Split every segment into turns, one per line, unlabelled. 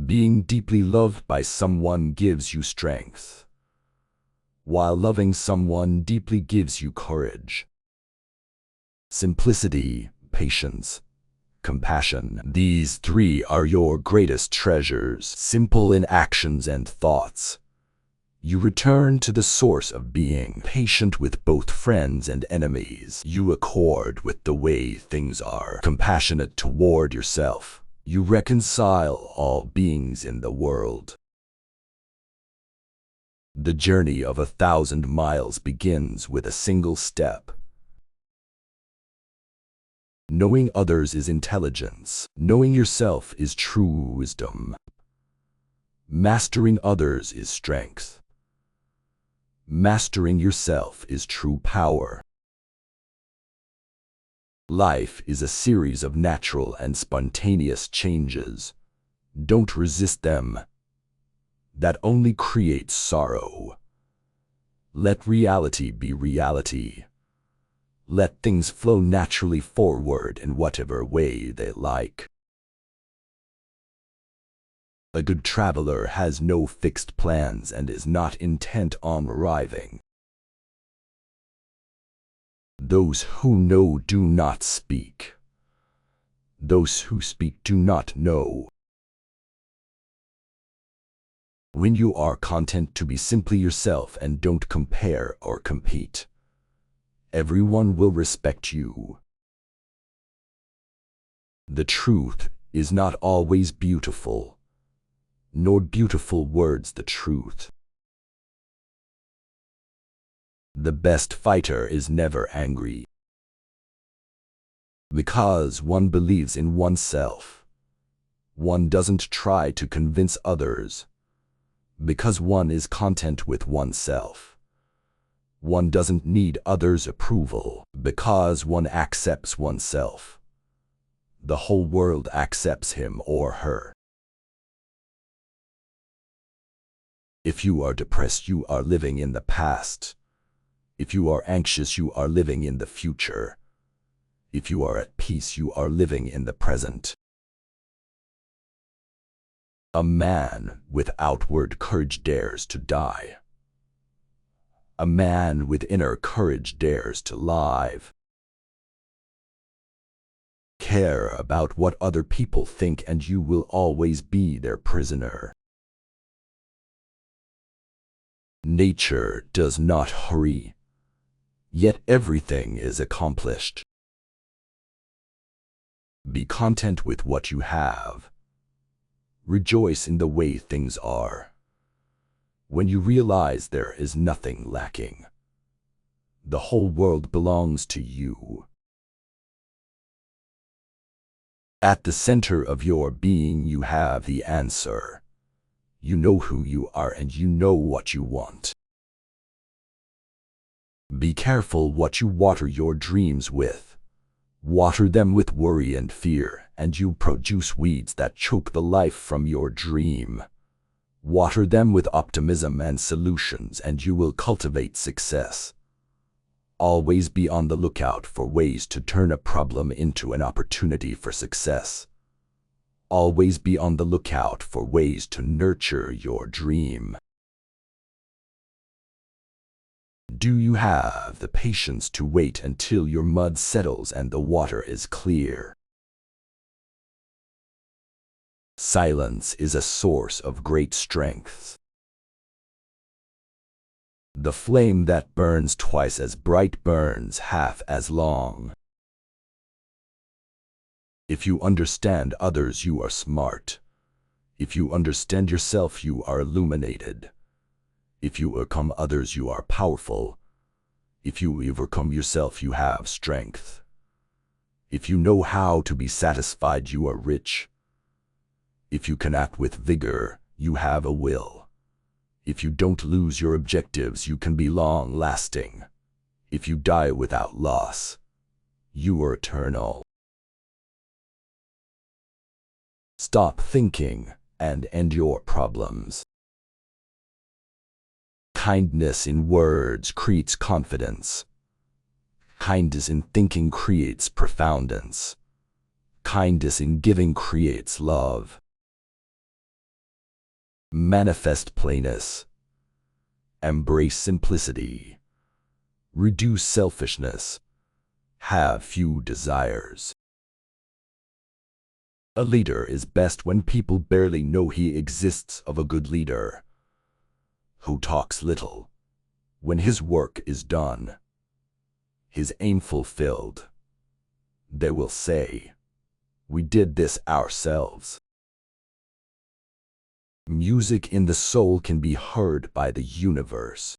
Being deeply loved by someone gives you strength, while loving someone deeply gives you courage. Simplicity, patience, compassion. These three are your greatest treasures. Simple in actions and thoughts. You return to the source of being. Patient with both friends and enemies. You accord with the way things are. Compassionate toward yourself. You reconcile all beings in the world. The journey of 1,000 miles begins with a single step. Knowing others is intelligence. Knowing yourself is true wisdom. Mastering others is strength. Mastering yourself is true power. Life is a series of natural and spontaneous changes. Don't resist them. That only creates sorrow. Let reality be reality. Let things flow naturally forward in whatever way they like. A good traveler has no fixed plans and is not intent on arriving. Those who know do not speak. Those who speak do not know. When you are content to be simply yourself and don't compare or compete, everyone will respect you. The truth is not always beautiful, nor beautiful words the truth. The best fighter is never angry. Because one believes in oneself, one doesn't try to convince others. Because one is content with oneself, one doesn't need others' approval. Because one accepts oneself, the whole world accepts him or her. If you are depressed, you are living in the past. If you are anxious, you are living in the future. If you are at peace, you are living in the present. A man with outward courage dares to die. A man with inner courage dares to live. Care about what other people think and you will always be their prisoner. Nature does not hurry, yet everything is accomplished. Be content with what you have. Rejoice in the way things are. When you realize there is nothing lacking, the whole world belongs to you. At the center of your being, you have the answer. You know who you are and you know what you want. Be careful what you water your dreams with. Water them with worry and fear, and you produce weeds that choke the life from your dream. Water them with optimism and solutions, and you will cultivate success. Always be on the lookout for ways to turn a problem into an opportunity for success. Always be on the lookout for ways to nurture your dream. Do you have the patience to wait until your mud settles and the water is clear? Silence is a source of great strength. The flame that burns twice as bright burns half as long. If you understand others, you are smart. If you understand yourself, you are illuminated. If you overcome others, you are powerful. If you overcome yourself, you have strength. If you know how to be satisfied, you are rich. If you can act with vigor, you have a will. If you don't lose your objectives, you can be long-lasting. If you die without loss, you are eternal. Stop thinking and end your problems. Kindness in words creates confidence. Kindness in thinking creates profoundness. Kindness in giving creates love. Manifest plainness. Embrace simplicity. Reduce selfishness. Have few desires. A leader is best when people barely know he exists. Of a good leader who talks little, when his work is done, his aim fulfilled, they will say, "We did this ourselves." Music in the soul can be heard by the universe.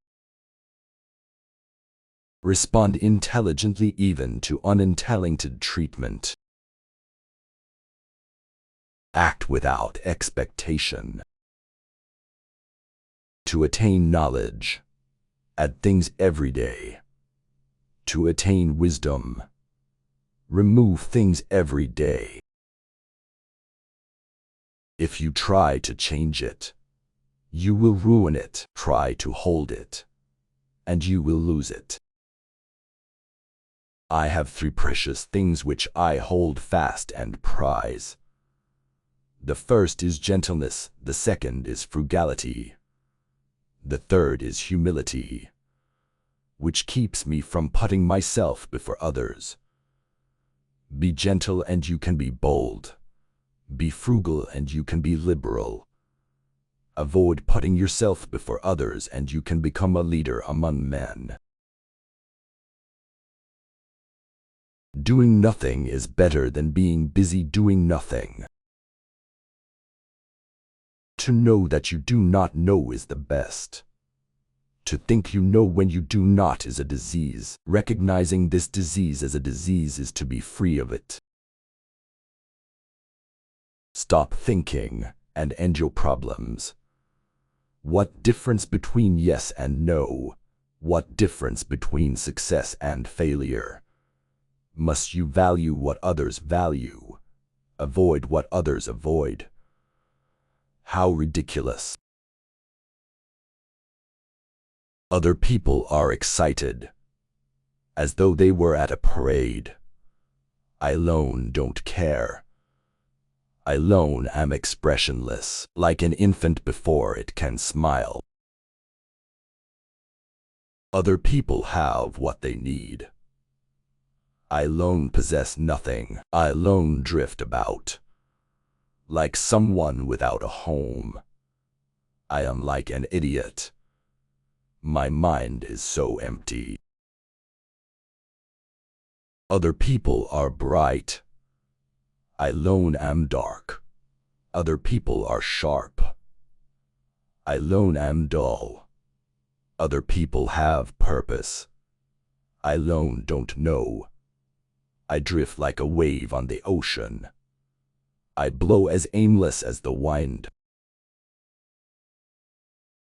Respond intelligently even to unintelligent treatment. Act without expectation. To attain knowledge, add things every day. To attain wisdom, remove things every day. If you try to change it, you will ruin it. Try to hold it, and you will lose it. I have 3 precious things which I hold fast and prize. The first is gentleness, the second is frugality, the third is humility, which keeps me from putting myself before others. Be gentle and you can be bold. Be frugal and you can be liberal. Avoid putting yourself before others and you can become a leader among men. Doing nothing is better than being busy doing nothing. To know that you do not know is the best. To think you know when you do not is a disease. Recognizing this disease as a disease is to be free of it. Stop thinking and end your problems. What difference between yes and no? What difference between success and failure? Must you value what others value? Avoid what others avoid? How ridiculous. Other people are excited, as though they were at a parade. I alone don't care. I alone am expressionless, like an infant before it can smile. Other people have what they need. I alone possess nothing. I alone drift about, like someone without a home. I am like an idiot. My mind is so empty. Other people are bright. I alone am dark. Other people are sharp. I alone am dull. Other people have purpose. I alone don't know. I drift like a wave on the ocean. I blow as aimless as the wind.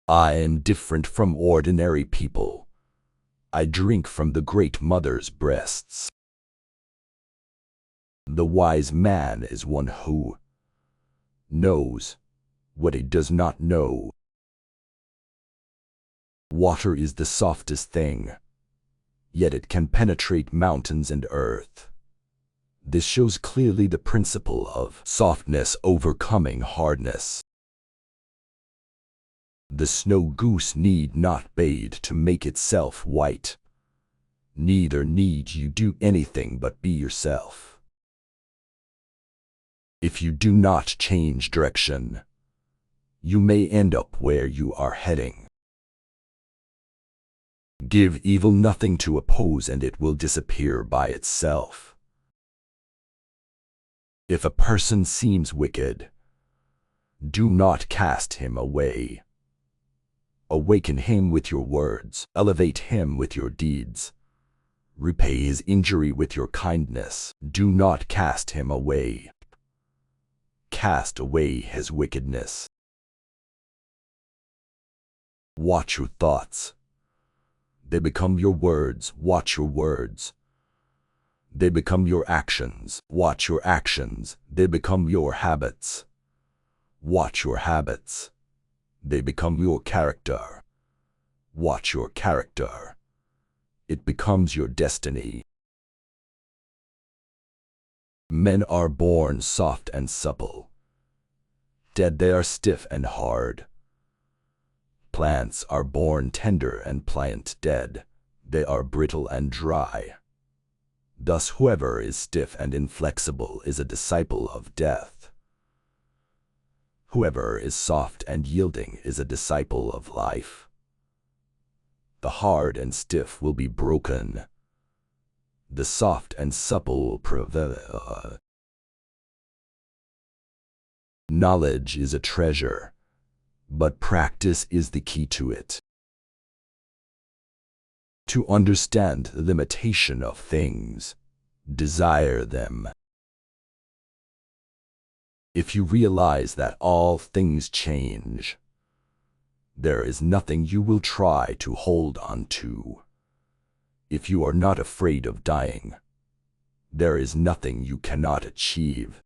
I am different from ordinary people. I drink from the Great Mother's breasts. The wise man is one who knows what he does not know. Water is the softest thing, yet it can penetrate mountains and earth. This shows clearly the principle of softness overcoming hardness. The snow goose need not bathe to make itself white. Neither need you do anything but be yourself. If you do not change direction, you may end up where you are heading. Give evil nothing to oppose and it will disappear by itself. If a person seems wicked, do not cast him away. Awaken him with your words, elevate him with your deeds. Repay his injury with your kindness. Do not cast him away. Cast away his wickedness. Watch your thoughts. They become your words. Watch your words. They become your actions. Watch your actions. They become your habits. Watch your habits. They become your character. Watch your character. It becomes your destiny. Men are born soft and supple. dead they are stiff and hard. Plants are born tender and pliant, dead they are brittle and dry. Thus whoever is stiff and inflexible is a disciple of death. Whoever is soft and yielding is a disciple of life. The hard and stiff will be broken. The soft and supple will prevail. Knowledge is a treasure, but practice is the key to it. To understand the limitation of things, desire them. If you realize that all things change, there is nothing you will try to hold on to. If you are not afraid of dying, there is nothing you cannot achieve.